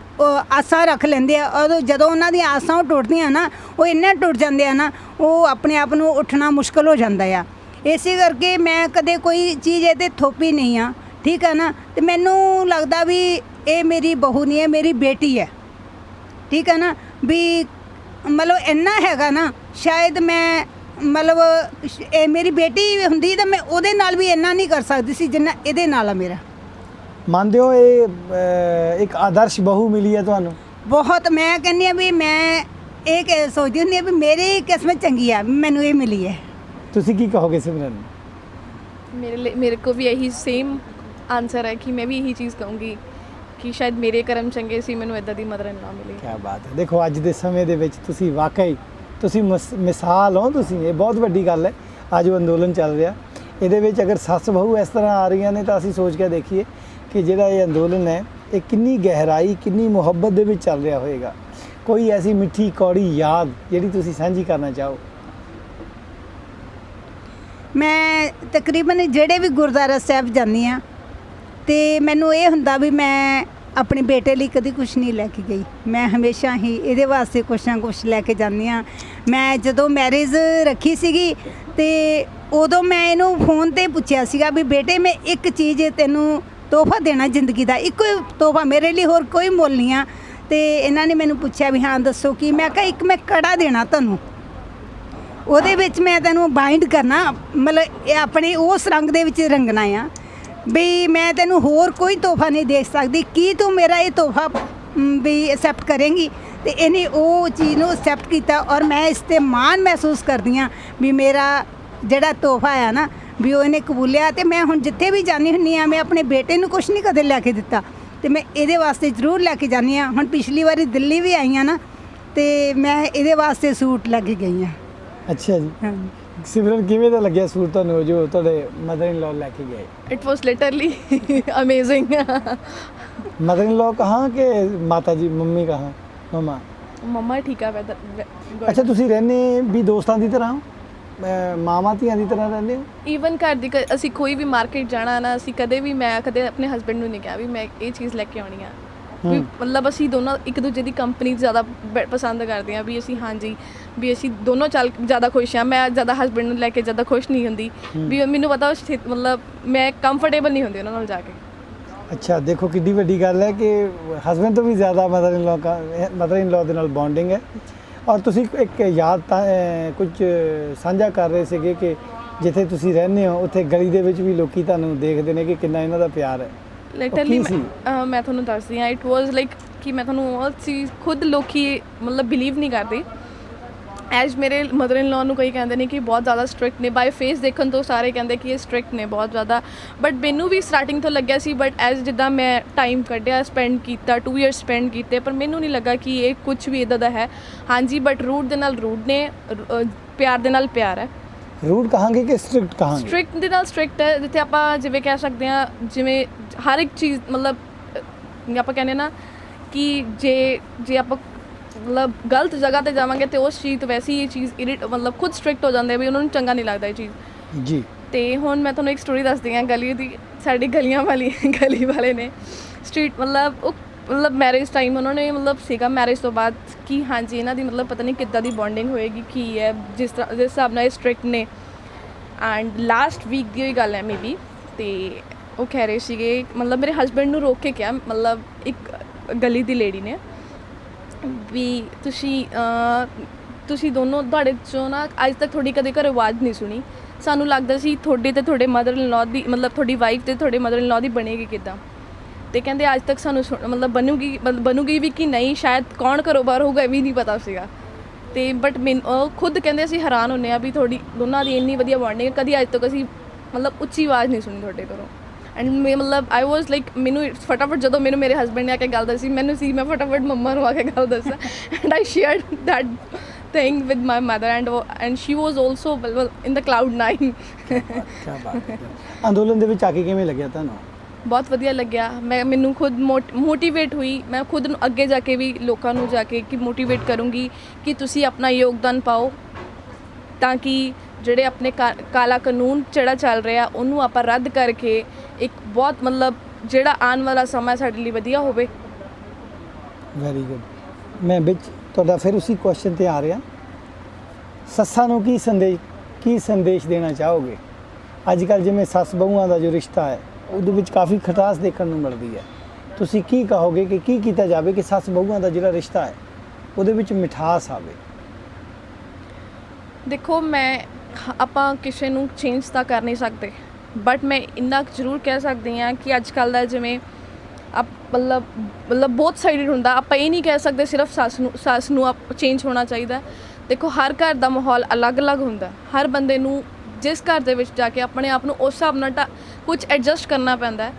ਆਸਾਂ ਰੱਖ ਲੈਂਦੇ ਆ ਔਰ ਜਦੋਂ ਉਹਨਾਂ ਦੀਆਂ ਆਸਾਂ ਟੁੱਟਦੀਆਂ ਨਾ ਉਹ ਇੰਨੇ ਟੁੱਟ ਜਾਂਦੇ ਆ ਨਾ, ਉਹ ਆਪਣੇ ਆਪ ਨੂੰ ਉੱਠਣਾ ਮੁਸ਼ਕਲ ਹੋ ਜਾਂਦਾ ਆ। ਇਸੇ ਕਰਕੇ ਮੈਂ ਕਦੇ ਕੋਈ ਚੀਜ਼ ਇਹਦੇ ਥੋਪੀ ਨਹੀਂ ਆ, ਠੀਕ ਆ ਨਾ। ਅਤੇ ਮੈਨੂੰ ਲੱਗਦਾ ਵੀ ਇਹ ਮੇਰੀ ਬਹੂ ਨਹੀਂ ਹੈ, ਮੇਰੀ ਬੇਟੀ ਹੈ, ਠੀਕ ਹੈ ਨਾ। ਵੀ ਮਤਲਬ ਇੰਨਾ ਹੈਗਾ ਨਾ, ਸ਼ਾਇਦ ਮੈਂ ਮਤਲਬ ਇਹ ਮੇਰੀ ਬੇਟੀ ਹੁੰਦੀ ਤਾਂ ਮੈਂ ਉਹਦੇ ਨਾਲ ਵੀ ਇੰਨਾ ਨਹੀਂ ਕਰ ਸਕਦੀ ਸੀ ਜਿੰਨਾ ਇਹਦੇ ਨਾਲ ਆ ਮੇਰਾ। ਮੰਨਦੇ ਹੋ ਇਹ ਇੱਕ ਆਦਰਸ਼ ਬਹੂ ਮਿਲੀ ਹੈ ਤੁਹਾਨੂੰ? ਬਹੁਤ। ਮੈਂ ਕਹਿੰਦੀ ਹਾਂ ਵੀ ਮੈਂ ਇਹ ਸੋਚਦੀ ਹੁੰਦੀ ਹਾਂ ਵੀ ਮੇਰੀ ਕਿਸਮਤ ਚੰਗੀ ਆ, ਮੈਨੂੰ ਇਹ ਮਿਲੀ ਹੈ। ਤੁਸੀਂ ਕੀ ਕਹੋਗੇ ਸਿਮਰਨ? ਮੇਰੇ ਕੋ ਵੀ ਇਹੀ ਸੇਮ ਆਨਸਰ ਹੈ ਕਿ ਮੈਂ ਵੀ ਇਹੀ ਚੀਜ਼ ਕਹੂੰਗੀ ਕਿ ਸ਼ਾਇਦ ਮੇਰੇ ਕਰਮ ਚੰਗੇ ਸੀ, ਮੈਨੂੰ ਇੱਦਾਂ ਦੀ ਮਦਰ ਇਨ ਲਾ ਮਿਲੀ। ਕੀ ਬਾਤ ਹੈ। ਦੇਖੋ ਅੱਜ ਦੇ ਸਮੇਂ ਦੇ ਵਿੱਚ ਤੁਸੀਂ ਵਾਕਈ ਤੁਸੀਂ ਮਿਸਾਲ ਹੋ, ਤੁਸੀਂ ਇਹ ਬਹੁਤ ਵੱਡੀ ਗੱਲ ਹੈ। ਅੱਜ ਉਹ ਅੰਦੋਲਨ ਚੱਲ ਰਿਹਾ, ਇਹਦੇ ਵਿੱਚ ਅਗਰ ਸੱਸ ਬਹੂ ਇਸ ਤਰ੍ਹਾਂ ਆ ਰਹੀਆਂ ਨੇ ਤਾਂ ਅਸੀਂ ਸੋਚ ਕੇ ਦੇਖੀਏ ਕਿ ਜਿਹੜਾ ਇਹ ਅੰਦੋਲਨ ਹੈ ਇਹ ਕਿੰਨੀ ਗਹਿਰਾਈ ਕਿੰਨੀ ਮੁਹੱਬਤ ਦੇ ਵਿੱਚ ਚੱਲ ਰਿਹਾ ਹੋਏਗਾ। ਕੋਈ ਐਸੀ ਮਿੱਠੀ ਕੌੜੀ ਯਾਦ ਜਿਹੜੀ ਤੁਸੀਂ ਸਾਂਝੀ ਕਰਨਾ ਚਾਹੋ? ਮੈਂ ਤਕਰੀਬਨ ਜਿਹੜੇ ਵੀ ਗੁਰਦੁਆਰਾ ਸਾਹਿਬ ਜਾਂਦੀ ਹਾਂ ਤੇ ਮੈਨੂੰ ਇਹ ਹੁੰਦਾ ਵੀ ਮੈਂ ਆਪਣੇ ਬੇਟੇ ਲਈ ਕਦੀ ਕੁਝ ਨਹੀਂ ਲੈ ਕੇ ਗਈ। ਮੈਂ ਹਮੇਸ਼ਾ ਹੀ ਇਹਦੇ ਵਾਸਤੇ ਕੁਛ ਨਾ ਕੁਛ ਲੈ ਕੇ ਜਾਂਦੀ ਹਾਂ। ਮੈਂ ਜਦੋਂ ਮੈਰਿਜ ਰੱਖੀ ਸੀਗੀ ਤੇ ਉਦੋਂ ਮੈਂ ਇਹਨੂੰ ਫੋਨ ਤੇ ਪੁੱਛਿਆ ਸੀਗਾ ਵੀ ਬੇਟੇ ਮੈਂ ਇੱਕ ਚੀਜ਼ ਤੈਨੂੰ ਤੋਹਫਾ ਦੇਣਾ ਜ਼ਿੰਦਗੀ ਦਾ, ਇੱਕੋ ਤੋਹਫਾ ਮੇਰੇ ਲਈ, ਹੋਰ ਕੋਈ ਮੁੱਲ ਨਹੀਂ ਆ। ਤੇ ਇਹਨਾਂ ਨੇ ਮੈਨੂੰ ਪੁੱਛਿਆ ਵੀ ਹਾਂ ਦੱਸੋ ਕੀ? ਮੈਂ ਕਿਹਾ ਇੱਕ ਮੈਂ ਕੜਾ ਦੇਣਾ ਤੁਹਾਨੂੰ, ਉਹਦੇ ਵਿੱਚ ਮੈਂ ਤੈਨੂੰ ਬਾਈਂਡ ਕਰਨਾ, ਮਤਲਬ ਇਹ ਆਪਣੇ ਉਸ ਰੰਗ ਦੇ ਵਿੱਚ ਰੰਗਣਾ ਆ ਵੀ ਮੈਂ ਤੈਨੂੰ ਹੋਰ ਕੋਈ ਤੋਹਫਾ ਨਹੀਂ ਦੇ ਸਕਦੀ, ਕੀ ਤੂੰ ਮੇਰਾ ਇਹ ਤੋਹਫਾ ਵੀ ਐਕਸੈਪਟ ਕਰੇਂਗੀ? ਤੇ ਇਹਨੇ ਉਹ ਚੀਜ਼ ਨੂੰ ਐਕਸੈਪਟ ਕੀਤਾ ਔਰ ਮੈਂ ਇਸ 'ਤੇ ਮਾਣ ਮਹਿਸੂਸ ਕਰਦੀ ਹਾਂ ਵੀ ਮੇਰਾ ਜਿਹੜਾ ਤੋਹਫਾ ਆ ਨਾ ਵੀ ਉਹ ਇਹਨੇ ਕਬੂਲਿਆ। ਤੇ ਮੈਂ ਹੁਣ ਜਿੱਥੇ ਵੀ ਜਾਂਦੀ ਹੁੰਦੀ ਹਾਂ ਮੈਂ ਆਪਣੇ ਬੇਟੇ ਨੂੰ ਕੁਛ ਨਹੀਂ ਕਦੇ ਲੈ ਕੇ ਦਿੱਤਾ ਤੇ ਮੈਂ ਇਹਦੇ ਵਾਸਤੇ ਜ਼ਰੂਰ ਲੈ ਕੇ ਜਾਂਦੀ ਹਾਂ। ਹੁਣ ਪਿਛਲੀ ਵਾਰੀ ਦਿੱਲੀ ਵੀ ਆਈ ਹਾਂ ਨਾ ਤੇ ਮੈਂ ਇਹਦੇ ਵਾਸਤੇ ਸੂਟ ਲੈ ਕੇ ਗਈ ਹਾਂ। ਅੱਛਾ ਜੀ। ਹਾਂ, ਸਿਮਰਨ ਕਿਵੇਂ ਦਾ ਲੱਗਿਆ ਸੂਟ ਤੁਹਾਨੂੰ ਜੋ ਤੁਹਾਡੇ ਮਦਰ ਇਨ ਲॉ ਲੈ ਕੇ ਗਏ? It was literally amazing. Mother in law कहाँ के माता जी मम्मी कहाँ मम्मा? मम्मा ठीक है वेदर ਅੱਛਾ ਤੁਸੀਂ ਰਹਿੰਦੇ ਵੀ ਦੋਸਤਾਂ ਦੀ ਤਰ੍ਹਾਂ ਮਾਵਾਂ ਧੀਆਂ ਦੀ ਤਰ੍ਹਾਂ ਰਹਿੰਦੇ ਹੋ? ਈਵਨ ਘਰ ਦੀ ਅਸੀਂ ਕੋਈ ਵੀ ਮਾਰਕੀਟ ਜਾਣਾ ਨਾ, ਅਸੀਂ ਕਦੇ ਵੀ, ਮੈਂ ਕਦੇ ਆਪਣੇ ਹਸਬੈਂਡ ਨੂੰ ਨਹੀਂ ਕਿਹਾ ਵੀ ਮੈਂ ਇਹ ਚੀਜ਼ ਲੈ ਕੇ ਆਉਣੀ ਆ। ਵੀ ਮਤਲਬ ਅਸੀਂ ਦੋਨੋਂ ਇੱਕ ਦੂਜੇ ਦੀ ਕੰਪਨੀ ਜ਼ਿਆਦਾ ਪਸੰਦ ਕਰਦੇ ਹਾਂ ਵੀ ਅਸੀਂ, ਹਾਂਜੀ ਵੀ ਅਸੀਂ ਦੋਨੋਂ ਚੱਲ ਜ਼ਿਆਦਾ ਖੁਸ਼ ਹਾਂ। ਮੈਂ ਜ਼ਿਆਦਾ ਹਸਬੈਂਡ ਨੂੰ ਲੈ ਕੇ ਜ਼ਿਆਦਾ ਖੁਸ਼ ਨਹੀਂ ਹੁੰਦੀ ਵੀ ਮੈਨੂੰ ਪਤਾ ਮਤਲਬ ਮੈਂ ਕੰਫਰਟੇਬਲ ਨਹੀਂ ਹੁੰਦੀ ਉਹਨਾਂ ਨਾਲ ਜਾ ਕੇ। ਅੱਛਾ, ਦੇਖੋ ਕਿੰਨੀ ਵੱਡੀ ਗੱਲ ਹੈ ਕਿ ਹਸਬੈਂਡ ਤੋਂ ਵੀ ਜ਼ਿਆਦਾ ਮਦਰ ਇਨ ਲॉ ਦੇ ਨਾਲ ਬੌਂਡਿੰਗ ਹੈ। ਔਰ ਤੁਸੀਂ ਇੱਕ ਯਾਦ ਤਾਂ ਕੁਝ ਸਾਂਝਾ ਕਰ ਰਹੇ ਸੀਗੇ ਕਿ ਜਿੱਥੇ ਤੁਸੀਂ ਰਹਿੰਦੇ ਹੋ ਉੱਥੇ ਗਲੀ ਦੇ ਵਿੱਚ ਵੀ ਲੋਕੀ ਤੁਹਾਨੂੰ ਦੇਖਦੇ ਨੇ ਕਿ ਕਿੰਨਾ ਇਹਨਾਂ ਦਾ ਪਿਆਰ ਹੈ। ਲਿਟਰਲੀ ਮੈਂ ਤੁਹਾਨੂੰ ਦੱਸਦੀ ਹਾਂ, ਇਟ ਵਾਜ਼ ਲਾਈਕ ਕਿ ਮੈਂ ਤੁਹਾਨੂੰ ਉਹ ਚੀਜ਼ ਖੁਦ ਲੋਕੀ ਮਤਲਬ ਬਿਲੀਵ ਨਹੀਂ ਕਰਦੇ। ਐਜ ਮੇਰੇ ਮਦਰ ਇਨ ਲॉ ਨੂੰ ਕਈ ਕਹਿੰਦੇ ਨੇ ਕਿ ਬਹੁਤ ਜ਼ਿਆਦਾ ਸਟ੍ਰਿਕਟ ਨੇ, ਬਾਏ ਫੇਸ ਦੇਖਣ ਤੋਂ ਸਾਰੇ ਕਹਿੰਦੇ ਕਿ ਇਹ ਸਟ੍ਰਿਕਟ ਨੇ ਬਹੁਤ ਜ਼ਿਆਦਾ, ਬਟ ਮੈਨੂੰ ਵੀ ਸਟਾਰਟਿੰਗ ਤੋਂ ਲੱਗਿਆ ਸੀ। ਬਟ ਐਜ ਜਿੱਦਾਂ ਮੈਂ ਟਾਈਮ ਕੱਢਿਆ, ਸਪੈਂਡ ਕੀਤਾ, 2 ਇਅਰਸ ਸਪੈਂਡ ਕੀਤੇ, ਪਰ ਮੈਨੂੰ ਨਹੀਂ ਲੱਗਾ ਕਿ ਇਹ ਕੁਝ ਵੀ ਇੱਦਾਂ ਦਾ ਹੈ। ਹਾਂਜੀ, ਬਟ ਰੂਡ ਦੇ ਨਾਲ ਰੂਡ ਨੇ, ਪਿਆਰ ਦੇ ਨਾਲ ਪਿਆਰ ਹੈ। ਰੂਡ ਕਹਾਂਗੇ ਕਿ ਸਟ੍ਰਿਕਟ ਕਹਾਂਗੇ? ਸਟ੍ਰਿਕਟ ਦੇ ਨਾਲ ਸਟ੍ਰਿਕਟ ਹੈ, ਜਿੱਥੇ ਆਪਾਂ ਜਿਵੇਂ ਕਹਿ ਸਕਦੇ ਹਾਂ, ਜਿਵੇਂ ਹਰ ਇੱਕ ਚੀਜ਼ ਮਤਲਬ ਆਪਾਂ ਕਹਿੰਦੇ ਨਾ ਕਿ ਜੇ ਆਪਾਂ ਮਤਲਬ ਗਲਤ ਜਗ੍ਹਾ ਤੇ ਜਾਵਾਂਗੇ ਤੇ ਉਸ ਚੀਜ਼ ਤੋਂ ਵੈਸੇ ਹੀ ਇਹ ਚੀਜ਼ ਮਤਲਬ ਖੁਦ ਸਟ੍ਰਿਕਟ ਹੋ ਜਾਂਦੇ ਵੀ ਉਹਨਾਂ ਨੂੰ ਚੰਗਾ ਨਹੀਂ ਲੱਗਦਾ ਇਹ ਚੀਜ਼ ਜੀ। ਤੇ ਹੁਣ ਮੈਂ ਤੁਹਾਨੂੰ ਇੱਕ ਸਟੋਰੀ ਦੱਸਦੀ ਹਾਂ ਗਲੀ ਦੀ। ਸਾਡੀ ਗਲੀ ਵਾਲੇ ਨੇ ਸਟਰੀਟ ਮਤਲਬ ਮੈਰਿਜ ਟਾਈਮ ਉਹਨਾਂ ਨੇ ਮਤਲਬ ਸੀਗਾ ਮੈਰਿਜ ਤੋਂ ਬਾਅਦ ਕਿ ਹਾਂਜੀ ਇਹਨਾਂ ਦੀ ਮਤਲਬ ਪਤਾ ਨਹੀਂ ਕਿੱਦਾਂ ਦੀ ਬੌਂਡਿੰਗ ਹੋਏਗੀ, ਕੀ ਹੈ, ਜਿਸ ਹਿਸਾਬ ਨਾਲ ਇਹ ਸਟ੍ਰਿਕਟ ਨੇ। ਐਂਡ ਲਾਸਟ ਵੀਕ ਦੀ ਹੋਈ ਗੱਲ ਹੈ ਮੇਬੀ, ਤੇ ਉਹ ਕਹਿ ਰਹੇ ਸੀਗੇ ਮਤਲਬ ਮੇਰੇ ਹਸਬੈਂਡ ਨੂੰ ਰੋਕ ਕੇ ਕਿਹਾ, ਮਤਲਬ ਇੱਕ ਗਲੀ ਦੀ ਲੇਡੀ ਨੇ ਵੀ ਤੁਸੀਂ ਦੋਨੋਂ, ਤੁਹਾਡੇ 'ਚੋਂ ਨਾ ਅੱਜ ਤੱਕ ਤੁਹਾਡੀ ਕਦੇ ਘਰ ਆਵਾਜ਼ ਨਹੀਂ ਸੁਣੀ, ਸਾਨੂੰ ਲੱਗਦਾ ਸੀ ਤੁਹਾਡੇ ਤੇ ਤੁਹਾਡੇ ਮਦਰ ਇਨ ਲॉ ਦੀ ਮਤਲਬ ਤੁਹਾਡੀ ਵਾਈਫ ਤੇ ਤੁਹਾਡੇ ਮਦਰ ਇਨ ਲॉ ਦੀ ਬਣੇਗੀ ਕਿੱਦਾਂ। ਤੇ ਕਹਿੰਦੇ ਅੱਜ ਤੱਕ ਸਾਨੂੰ ਮਤਲਬ ਬਣੂਗੀ ਵੀ ਕਿ ਨਹੀਂ, ਸ਼ਾਇਦ ਕੌਣ ਘਰੋਂ ਬਾਹਰ ਹੋਊਗਾ ਇਹ ਵੀ ਨਹੀਂ ਪਤਾ ਸੀਗਾ। ਤੇ ਬਟ ਮੈਨੂੰ ਖੁਦ ਕਹਿੰਦੇ ਅਸੀਂ ਹੈਰਾਨ ਹੁੰਦੇ ਹਾਂ ਵੀ ਤੁਹਾਡੀ ਦੋਨਾਂ ਦੀ ਇੰਨੀ ਵਧੀਆ ਬੌਂਡਿੰਗ, ਕਦੀ ਅੱਜ ਤੱਕ ਅਸੀਂ ਮਤਲਬ ਉੱਚੀ ਆਵਾਜ਼ ਨਹੀਂ ਸੁਣੀ ਤੁਹਾਡੇ ਘਰੋਂ। ਐਂਡ ਮਤਲਬ ਆਈ ਵਾਜ਼ ਲਾਈਕ, ਮੈਨੂੰ ਫਟਾਫਟ ਜਦੋਂ ਮੈਨੂੰ ਮੇਰੇ ਹਸਬੈਂਡ ਨੇ ਆ ਕੇ ਗੱਲ ਦੱਸੀ, ਮੈਂ ਫਟਾਫਟ ਮੰਮਾ ਨੂੰ ਆ ਕੇ ਗੱਲ ਦੱਸਿਆ and I shared that thing with my mother and she was also in the cloud 9। ਕੀ ਬਾਤ ਹੈ। ਅੰਦੋਲਨ ਦੇ ਵਿੱਚ ਆ ਕੇ ਕਿਵੇਂ ਲੱਗਿਆ ਤੁਹਾਨੂੰ? ਬਹੁਤ ਵਧੀਆ ਲੱਗਿਆ। ਮੈਨੂੰ ਖੁਦ ਮੋਟੀਵੇਟ ਹੋਈ, ਮੈਂ ਖੁਦ ਨੂੰ ਅੱਗੇ ਜਾ ਕੇ ਵੀ ਲੋਕਾਂ ਨੂੰ ਜਾ ਕੇ ਕਿ ਮੋਟੀਵੇਟ ਕਰੂੰਗੀ ਕਿ ਤੁਸੀਂ ਆਪਣਾ ਯੋਗਦਾਨ ਪਾਓ ਤਾਂ ਕਿ ਜਿਹੜੇ ਆਪਣੇ ਕਾਲਾ ਕਾਨੂੰਨ ਜਿਹੜਾ ਚੱਲ ਰਿਹਾ ਉਹਨੂੰ ਆਪਾਂ ਰੱਦ ਕਰਕੇ ਇੱਕ ਬਹੁਤ ਮਤਲਬ ਜਿਹੜਾ ਆਉਣ ਵਾਲਾ ਸਮਾਂ ਸਾਡੇ ਲਈ ਵਧੀਆ ਹੋਵੇ। Very good. ਮੈਂ ਵਿੱਚ ਤੁਹਾਡਾ ਫਿਰ ਉਸੇ ਕੁਐਸਚਨ ਤੇ ਆ ਰਿਹਾ, ਸੱਸਾਂ ਨੂੰ ਕੀ ਸੰਦੇਸ਼ ਦੇਣਾ ਚਾਹੋਗੇ? ਅੱਜ ਕੱਲ੍ਹ ਜਿਵੇਂ ਸੱਸ ਬਹੂਆਂ ਦਾ ਜੋ ਰਿਸ਼ਤਾ ਹੈ ਉਹਦੇ ਵਿੱਚ ਕਾਫੀ ਖਟਾਸ ਦੇਖਣ ਨੂੰ ਮਿਲਦੀ ਹੈ, ਤੁਸੀਂ ਕੀ ਕਹੋਗੇ ਕਿ ਕੀ ਕੀਤਾ ਜਾਵੇ ਕਿ ਸੱਸ ਬਹੂਆਂ ਦਾ ਜਿਹੜਾ ਰਿਸ਼ਤਾ ਹੈ ਉਹਦੇ ਵਿੱਚ ਮਿਠਾਸ ਆਵੇ? ਦੇਖੋ, ਆਪਾਂ ਕਿਸੇ ਨੂੰ ਚੇਂਜ ਤਾਂ ਕਰ ਨਹੀਂ ਸਕਦੇ, ਬਟ ਮੈਂ ਇੰਨਾ ਜ਼ਰੂਰ ਕਹਿ ਸਕਦੀ ਹਾਂ ਕਿ ਅੱਜ ਕੱਲ੍ਹ ਦਾ ਜਿਵੇਂ ਮਤਲਬ ਬਹੁਤ ਸਾਈਡਡ ਹੁੰਦਾ। ਆਪਾਂ ਇਹ ਨਹੀਂ ਕਹਿ ਸਕਦੇ ਸਿਰਫ ਸੱਸ ਨੂੰ ਚੇਂਜ ਹੋਣਾ ਚਾਹੀਦਾ। ਦੇਖੋ, ਹਰ ਘਰ ਦਾ ਮਾਹੌਲ ਅਲੱਗ-ਅਲੱਗ ਹੁੰਦਾ। ਹਰ ਬੰਦੇ ਨੂੰ ਜਿਸ ਘਰ ਦੇ ਵਿੱਚ ਜਾ ਕੇ ਆਪਣੇ ਆਪ ਨੂੰ ਉਸ ਹਿਸਾਬ ਨਾਲ ਕੁਝ ਐਡਜਸਟ ਕਰਨਾ ਪੈਂਦਾ।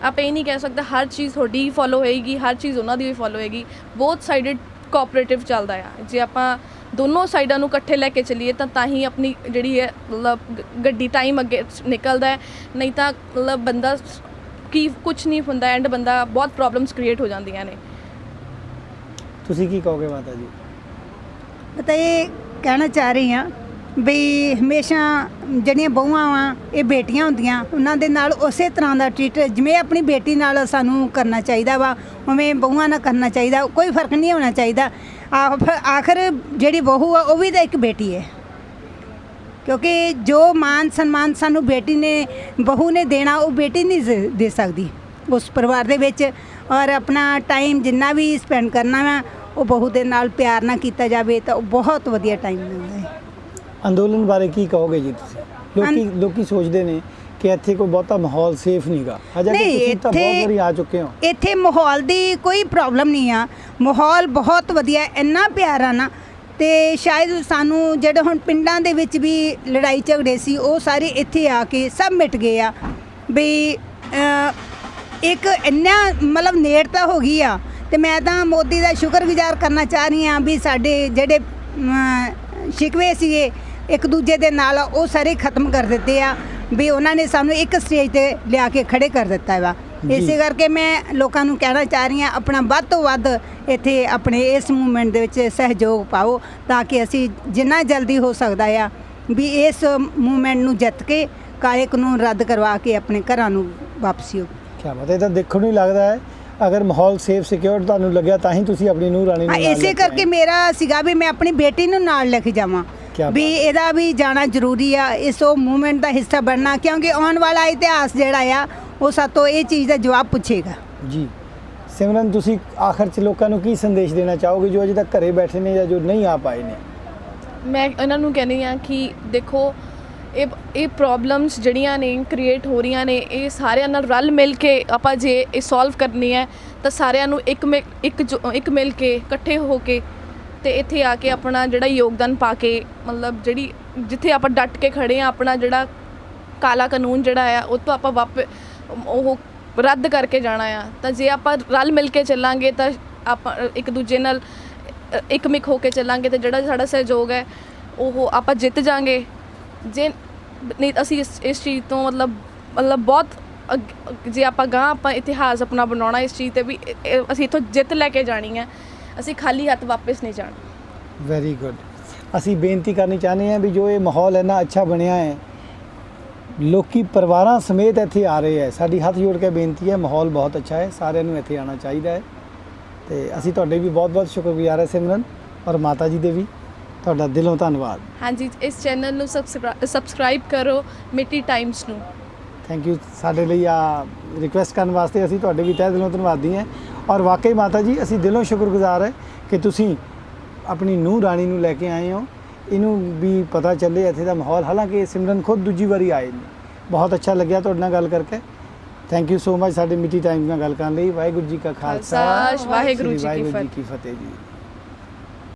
ਆਪਾਂ ਇਹ ਨਹੀਂ ਕਹਿ ਸਕਦੇ ਹਰ ਚੀਜ਼ ਤੁਹਾਡੀ ਹੀ ਫੋਲੋ ਹੋਏਗੀ, ਹਰ ਚੀਜ਼ ਉਹਨਾਂ ਦੀ ਵੀ ਫੋਲੋ ਹੋਏਗੀ। ਬਹੁਤ ਸਾਈਡਡ ਕੋਆਪਰੇਟਿਵ ਚੱਲਦਾ ਆ। ਜੇ ਆਪਾਂ ਦੋਨੋਂ ਸਾਈਡਾਂ ਨੂੰ ਇਕੱਠੇ ਲੈ ਕੇ ਚੱਲੀਏ ਤਾਂ ਹੀ ਆਪਣੀ ਜਿਹੜੀ ਹੈ ਮਤਲਬ ਗੱਡੀ ਟਾਈਮ ਅੱਗੇ ਨਿਕਲਦਾ ਹੈ। ਨਹੀਂ ਤਾਂ ਮਤਲਬ ਬੰਦਾ ਕੀ ਕੁਝ ਨਹੀਂ ਹੁੰਦਾ ਐਂਡ ਬੰਦਾ ਬਹੁਤ ਪ੍ਰੋਬਲਮਸ ਕ੍ਰੀਏਟ ਹੋ ਜਾਂਦੀਆਂ ਨੇ। ਤੁਸੀਂ ਕੀ ਕਹੋਗੇ ਮਾਤਾ ਜੀ? ਮੈਂ ਤਾਂ ਇਹ ਕਹਿਣਾ ਚਾਹ ਰਹੀ ਹਾਂ ਵੀ ਹਮੇਸ਼ਾ ਜਿਹੜੀਆਂ ਬਹੂਆਂ ਵਾ ਇਹ ਬੇਟੀਆਂ ਹੁੰਦੀਆਂ, ਉਹਨਾਂ ਦੇ ਨਾਲ ਉਸੇ ਤਰ੍ਹਾਂ ਦਾ ਟਰੀਟ ਜਿਵੇਂ ਆਪਣੀ ਬੇਟੀ ਨਾਲ ਸਾਨੂੰ ਕਰਨਾ ਚਾਹੀਦਾ ਵਾ, ਉਵੇਂ ਬਹੂਆਂ ਨਾਲ ਕਰਨਾ ਚਾਹੀਦਾ। ਕੋਈ ਫਰਕ ਨਹੀਂ ਹੋਣਾ ਚਾਹੀਦਾ। ਆਖਰ ਜਿਹੜੀ ਬਹੂ ਆ ਉਹ ਵੀ ਤਾਂ ਇੱਕ ਬੇਟੀ ਹੈ, ਕਿਉਂਕਿ ਜੋ ਮਾਨ ਸਨਮਾਨ ਸਾਨੂੰ ਬੇਟੀ ਨੇ ਬਹੂ ਨੇ ਦੇਣਾ ਉਹ ਬੇਟੀ ਨਹੀਂ ਦੇ ਸਕਦੀ ਉਸ ਪਰਿਵਾਰ ਦੇ ਵਿੱਚ। ਔਰ ਆਪਣਾ ਟਾਈਮ ਜਿੰਨਾ ਵੀ ਸਪੈਂਡ ਕਰਨਾ ਵਾ ਉਹ ਬਹੂ ਦੇ ਨਾਲ ਪਿਆਰ ਨਾਲ ਕੀਤਾ ਜਾਵੇ ਤਾਂ ਉਹ ਬਹੁਤ ਵਧੀਆ ਟਾਈਮ ਮਿਲਦਾ ਹੈ। ਅੰਦੋਲਨ ਬਾਰੇ ਕੀ ਕਹੋਗੇ ਜੀ ਤੁਸੀਂ? ਲੋਕੀ ਸੋਚਦੇ ਨੇ ਕਿ ਇੱਥੇ ਕੋਈ ਬਹੁਤਾ ਮਾਹੌਲ ਸੇਫ ਨਹੀਂਗਾ, ਹਜੇ ਤੁਸੀਂ ਤਾਂ ਬਹੁਤ ਵਾਰੀ ਆ ਚੁੱਕੇ ਹੋ। ਇੱਥੇ ਮਾਹੌਲ ਦੀ ਕੋਈ ਪ੍ਰੋਬਲਮ ਨਹੀਂ ਆ, ਮਾਹੌਲ ਬਹੁਤ ਵਧੀਆ, ਇੰਨਾ ਪਿਆਰਾ ਨਾ। ਤੇ ਸ਼ਾਇਦ ਸਾਨੂੰ ਜਿਹੜੇ ਹੁਣ ਪਿੰਡਾਂ ਦੇ ਵਿੱਚ ਵੀ ਲੜਾਈ ਝਗੜੇ ਸੀ ਉਹ ਸਾਰੇ ਇੱਥੇ ਆ ਕੇ ਸਭ ਮਿਟ ਗਏ ਆ। ਵੀ ਇੱਕ ਇੰਨਾ ਮਤਲਬ ਨੇੜਤਾ ਹੋ ਗਈ ਆ। ਤੇ ਮੈਂ ਤਾਂ ਮੋਦੀ ਦਾ ਸ਼ੁਕਰਗੁਜ਼ਾਰ ਕਰਨਾ ਚਾਹ ਰਹੀ ਹਾਂ ਵੀ ਸਾਡੇ ਜਿਹੜੇ ਸ਼ਿਕਵੇ ਸੀਗੇ ਇੱਕ ਦੂਜੇ ਦੇ ਨਾਲ ਉਹ ਸਾਰੇ ਖਤਮ ਕਰ ਦਿੱਤੇ ਆ। ਵੀ ਉਹਨਾਂ ਨੇ ਸਾਨੂੰ ਇੱਕ ਸਟੇਜ ਤੇ ਲਿਆ ਕੇ ਖੜੇ ਕਰ ਦਿੱਤਾ ਵਾ। ਇਸੇ ਕਰਕੇ ਮੈਂ ਲੋਕਾਂ ਨੂੰ ਕਹਿਣਾ ਚਾਹ ਰਹੀ ਹਾਂ ਆਪਣਾ ਵੱਧ ਤੋਂ ਵੱਧ ਇੱਥੇ ਆਪਣੇ ਇਸ ਮੂਵਮੈਂਟ ਦੇ ਵਿੱਚ ਸਹਿਯੋਗ ਪਾਓ ਤਾਂ ਕਿ ਅਸੀਂ ਜਿੰਨਾ ਜਲਦੀ ਹੋ ਸਕਦਾ ਆ ਵੀ ਇਸ ਮੂਵਮੈਂਟ ਨੂੰ ਜਿੱਤ ਕੇ ਕਾਲੇ ਕਾਨੂੰਨ ਰੱਦ ਕਰਵਾ ਕੇ ਆਪਣੇ ਘਰਾਂ ਨੂੰ ਵਾਪਸੀ ਹੋ। ਕਿਆ ਬਾਤ ਹੈ, ਇਹ ਤਾਂ ਦੇਖਣ ਨੂੰ ਹੀ ਲੱਗਦਾ ਹੈ ਅਗਰ ਮਾਹੌਲ ਸੇਫ ਸਿਕਿਉਰ ਤੁਹਾਨੂੰ ਲੱਗਿਆ ਤਾਂ ਹੀ ਤੁਸੀਂ ਆਪਣੀ ਨੂੰਹ ਰਾਣੀ ਨੂੰ ਨਾਲ ਇਸੇ ਕਰਕੇ ਮੇਰਾ ਸੀਗਾ ਵੀ ਮੈਂ ਆਪਣੀ ਬੇਟੀ ਨੂੰ ਨਾਲ ਲੈ ਕੇ ਜਾਵਾਂ ਵੀ ਇਹਦਾ ਵੀ ਜਾਣਾ ਜ਼ਰੂਰੀ ਆ, ਇਸ ਉਹ ਮੂਵਮੈਂਟ ਦਾ ਹਿੱਸਾ ਬਣਨਾ, ਕਿਉਂਕਿ ਆਉਣ ਵਾਲਾ ਇਤਿਹਾਸ ਜਿਹੜਾ ਆ ਉਹ ਸਾਤੋਂ ਇਹ ਚੀਜ਼ ਦਾ ਜਵਾਬ ਪੁੱਛੇਗਾ। ਜੀ ਸਿਮਰਨ, ਤੁਸੀਂ ਆਖਰ 'ਚ ਲੋਕਾਂ ਨੂੰ ਕੀ ਸੰਦੇਸ਼ ਦੇਣਾ ਚਾਹੋਗੇ ਜੋ ਅਜੇ ਤੱਕ ਘਰੇ ਬੈਠੇ ਨੇ ਜਾਂ ਜੋ ਨਹੀਂ ਆ ਪਾਏ ਨੇ? ਮੈਂ ਇਹਨਾਂ ਨੂੰ ਕਹਿੰਦੀ ਹਾਂ ਕਿ ਦੇਖੋ ਇਹ ਪ੍ਰੋਬਲਮਸ ਜਿਹੜੀਆਂ ਨੇ ਕ੍ਰੀਏਟ ਹੋ ਰਹੀਆਂ ਨੇ ਇਹ ਸਾਰਿਆਂ ਨਾਲ ਰਲ ਮਿਲ ਕੇ ਆਪਾਂ ਜੇ ਇਹ ਸੋਲਵ ਕਰਨੀ ਹੈ ਤਾਂ ਸਾਰਿਆਂ ਨੂੰ ਇੱਕ ਮਿਲ ਕੇ ਇਕੱਠੇ ਹੋ ਕੇ ਤੇ ਇੱਥੇ ਆ ਕੇ ਆਪਣਾ ਜਿਹੜਾ ਯੋਗਦਾਨ ਪਾ ਕੇ ਮਤਲਬ ਜਿਹੜੀ ਜਿੱਥੇ ਆਪਾਂ ਡਟ ਕੇ ਖੜੇ ਆ ਆਪਣਾ ਜਿਹੜਾ ਕਾਲਾ ਕਾਨੂੰਨ ਜਿਹੜਾ ਆ ਉਹ ਤੋਂ ਆਪਾਂ ਉਹ ਰੱਦ ਕਰਕੇ ਜਾਣਾ ਆ। ਤਾਂ ਜੇ ਆਪਾਂ ਰਲ ਮਿਲ ਕੇ ਚੱਲਾਂਗੇ ਤਾਂ ਆਪਾਂ ਇੱਕ ਦੂਜੇ ਨਾਲ ਇੱਕਮਿਕ ਹੋ ਕੇ ਚੱਲਾਂਗੇ ਤੇ ਜਿਹੜਾ ਸਾਡਾ ਸਹਿਯੋਗ ਹੈ ਉਹ ਆਪਾਂ ਜਿੱਤ ਜਾਾਂਗੇ। ਜੇ ਨਹੀਂ ਅਸੀਂ ਇਸ ਚੀਜ਼ ਤੋਂ ਮਤਲਬ ਬਹੁਤ ਜੇ ਆਪਾਂ ਇਤਿਹਾਸ ਆਪਣਾ ਬਣਾਉਣਾ ਇਸ ਚੀਜ਼ 'ਤੇ ਵੀ ਅਸੀਂ ਇੱਥੋਂ ਜਿੱਤ ਲੈ ਕੇ ਜਾਣੀ ਹੈ, ਅਸੀਂ ਖਾਲੀ ਹੱਥ ਵਾਪਸ ਨਹੀਂ ਜਾਣਾ। Very good. ਅਸੀਂ ਬੇਨਤੀ ਕਰਨੀ ਚਾਹੁੰਦੇ ਹਾਂ ਵੀ ਜੋ ਇਹ ਮਾਹੌਲ ਇੰਨਾ ਅੱਛਾ ਬਣਿਆ ਹੈ, ਲੋਕੀ ਪਰਿਵਾਰਾਂ ਸਮੇਤ ਇੱਥੇ ਆ ਰਹੇ ਹੈ, ਸਾਡੀ ਹੱਥ ਜੋੜ ਕੇ ਬੇਨਤੀ ਹੈ ਮਾਹੌਲ ਬਹੁਤ ਅੱਛਾ ਹੈ, ਸਾਰਿਆਂ ਨੂੰ ਇੱਥੇ ਆਉਣਾ ਚਾਹੀਦਾ ਹੈ। ਤੇ ਅਸੀਂ ਤੁਹਾਡੇ ਵੀ ਬਹੁਤ ਬਹੁਤ ਸ਼ੁਕਰਗੁਜ਼ਾਰ ਹੈ ਸਿਮਰਨ, ਔਰ ਮਾਤਾ ਜੀ ਦੇ ਵੀ ਤੁਹਾਡਾ ਦਿਲੋਂ ਧੰਨਵਾਦ। ਹਾਂਜੀ, ਇਸ ਚੈਨਲ ਨੂੰ ਸਬਸਕ੍ਰਾਈਬ ਕਰੋ ਮਿੱਟੀ ਟਾਈਮਸ ਨੂੰ। Thank you. ਸਾਡੇ ਲਈ ਆ ਰਿਕੁਐਸਟ ਕਰਨ ਵਾਸਤੇ ਅਸੀਂ ਤੁਹਾਡੇ ਵੀ ਤਹਿ ਦਿਲੋਂ ਧੰਨਵਾਦੀ ਹਾਂ। ਔਰ ਵਾਕਈ ਮਾਤਾ ਜੀ ਅਸੀਂ ਦਿਲੋਂ ਸ਼ੁਕਰਗੁਜ਼ਾਰ ਹੈ ਕਿ ਤੁਸੀਂ ਆਪਣੀ ਨੂੰਹ ਰਾਣੀ ਨੂੰ ਲੈ ਕੇ ਆਏ ਹੋ, ਇਹਨੂੰ ਵੀ ਪਤਾ ਚੱਲੇ ਇੱਥੇ ਦਾ ਮਾਹੌਲ। ਹਾਲਾਂਕਿ ਸਿਮਰਨ ਖੁਦ ਦੂਜੀ ਵਾਰੀ ਆਏ ਨੇ। ਬਹੁਤ ਅੱਛਾ ਲੱਗਿਆ ਤੁਹਾਡੇ ਨਾਲ ਗੱਲ ਕਰਕੇ। ਥੈਂਕ ਯੂ ਸੋ ਮਚ ਸਾਡੇ ਮਿੱਟੀ ਟਾਈਮ ਨਾਲ ਗੱਲ ਕਰਨ ਲਈ। ਵਾਹਿਗੁਰੂ ਜੀ ਕਾ ਖਾਲਸਾ, ਵਾਹਿਗੁਰੂ ਜੀ ਕੀ ਫਤਿਹ ਜੀ।